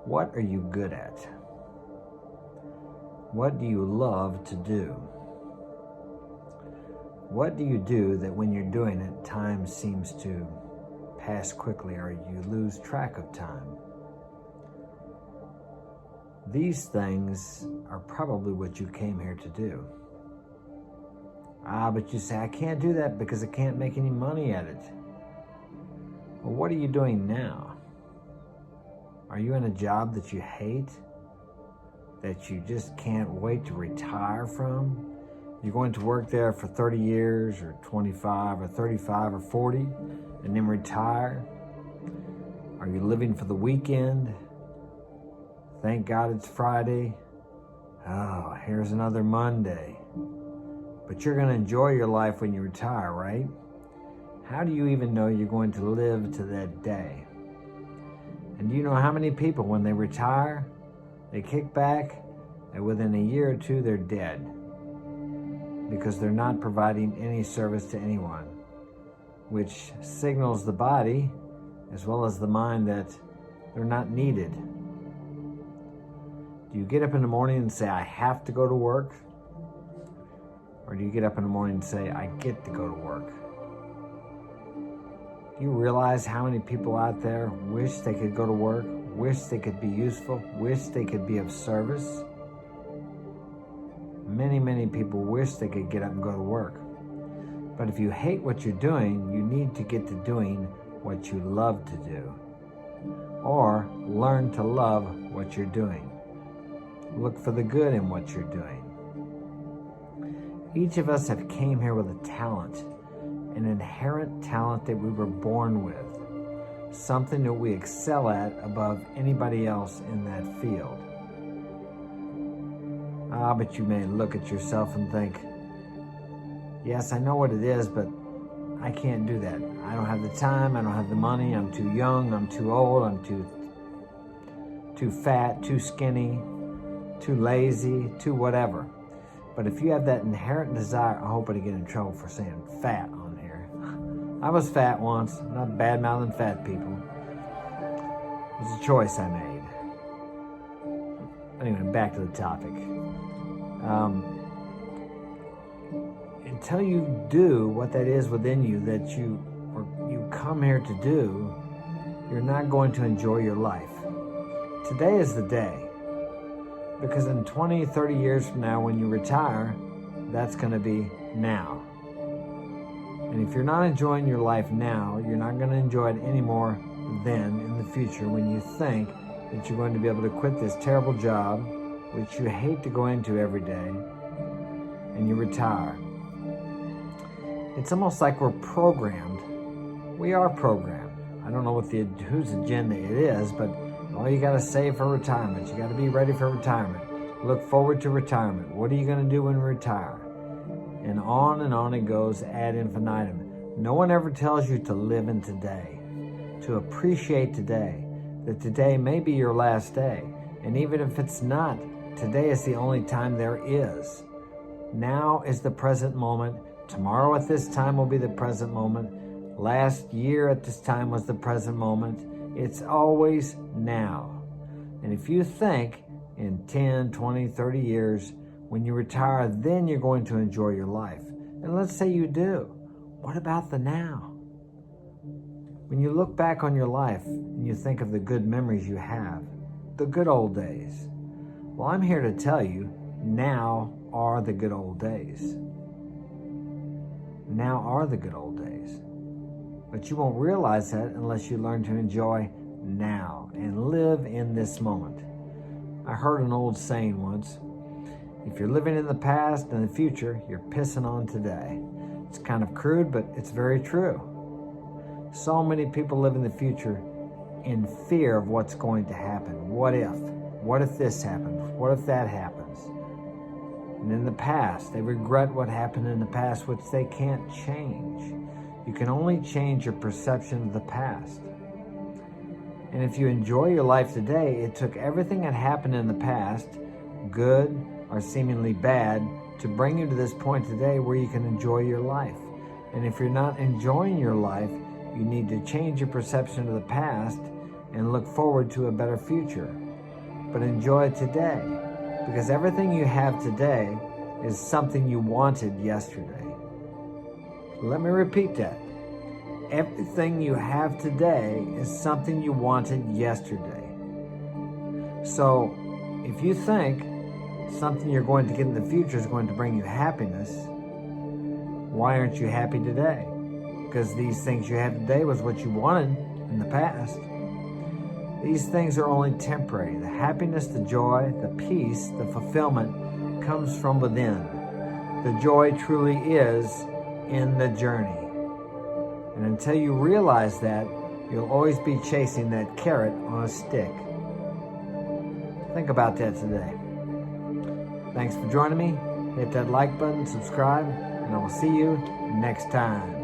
What are you good at? What do you love to do? What do you do that when you're doing it, time seems to pass quickly or you lose track of time? These things are probably what you came here to do. But you say, I can't do that because I can't make any money at it. Well, what are you doing now? Are you in a job that you hate? That you just can't wait to retire from? You're going to work there for 30 years or 25 or 35 or 40 and then retire? Are you living for the weekend? Thank God it's Friday. Oh, here's another Monday. But you're going to enjoy your life when you retire, right? How do you even know you're going to live to that day? And do you know how many people, when they retire, they kick back, and within a year or two, they're dead because they're not providing any service to anyone, which signals the body as well as the mind that they're not needed. Do you get up in the morning and say, I have to go to work? Or do you get up in the morning and say, I get to go to work? Do you realize how many people out there wish they could go to work, wish they could be useful, wish they could be of service? Many, many people wish they could get up and go to work. But if you hate what you're doing, you need to get to doing what you love to do. Or learn to love what you're doing. Look for the good in what you're doing. Each of us have came here with a talent, an inherent talent that we were born with, something that we excel at above anybody else in that field. But you may look at yourself and think, yes, I know what it is, but I can't do that. I don't have the time, I don't have the money, I'm too young, I'm too old, I'm too fat, too skinny, too lazy, too whatever. But if you have that inherent desire, I hope I don't get in trouble for saying fat on here. I was fat once, I'm not bad-mouthing fat people. It was a choice I made. Anyway, back to the topic. Until you do what that is within you that you come here to do, you're not going to enjoy your life. Today is the day. Because in 20, 30 years from now, when you retire, that's going to be now. And if you're not enjoying your life now, you're not going to enjoy it anymore then in the future when you think that you're going to be able to quit this terrible job, which you hate to go into every day, and you retire. It's almost like we're programmed. We are programmed. I don't know whose agenda it is, but you got to save for retirement. You got to be ready for retirement. Look forward to retirement. What are you going to do when you retire? And on it goes ad infinitum. No one ever tells you to live in today, to appreciate today, that today may be your last day. And even if it's not, today is the only time there is. Now is the present moment. Tomorrow at this time will be the present moment. Last year at this time was the present moment. It's always now. And if you think in 10, 20, 30 years, when you retire, then you're going to enjoy your life. And let's say you do. What about the now? When you look back on your life and you think of the good memories you have, the good old days, well, I'm here to tell you, now are the good old days. Now are the good old days. But you won't realize that unless you learn to enjoy now and live in this moment. I heard an old saying once, if you're living in the past and the future, you're pissing on today. It's kind of crude, but it's very true. So many people live in the future in fear of what's going to happen. What if? What if this happens? What if that happens? And in the past, they regret what happened in the past, which they can't change. You can only change your perception of the past. And if you enjoy your life today, it took everything that happened in the past, good or seemingly bad, to bring you to this point today where you can enjoy your life. And if you're not enjoying your life, you need to change your perception of the past and look forward to a better future. but enjoy today, because everything you have today is something you wanted yesterday. Let me repeat that. Everything you have today is something you wanted yesterday. So if you think something you're going to get in the future is going to bring you happiness, why aren't you happy today? Because these things you have today was what you wanted in the past. These things are only temporary. The happiness, the joy, the peace, the fulfillment comes from within. The joy truly is in the journey. And until you realize that, you'll always be chasing that carrot on a stick. Think about that today. Thanks for joining me. Hit that like button, subscribe, and I will see you next time.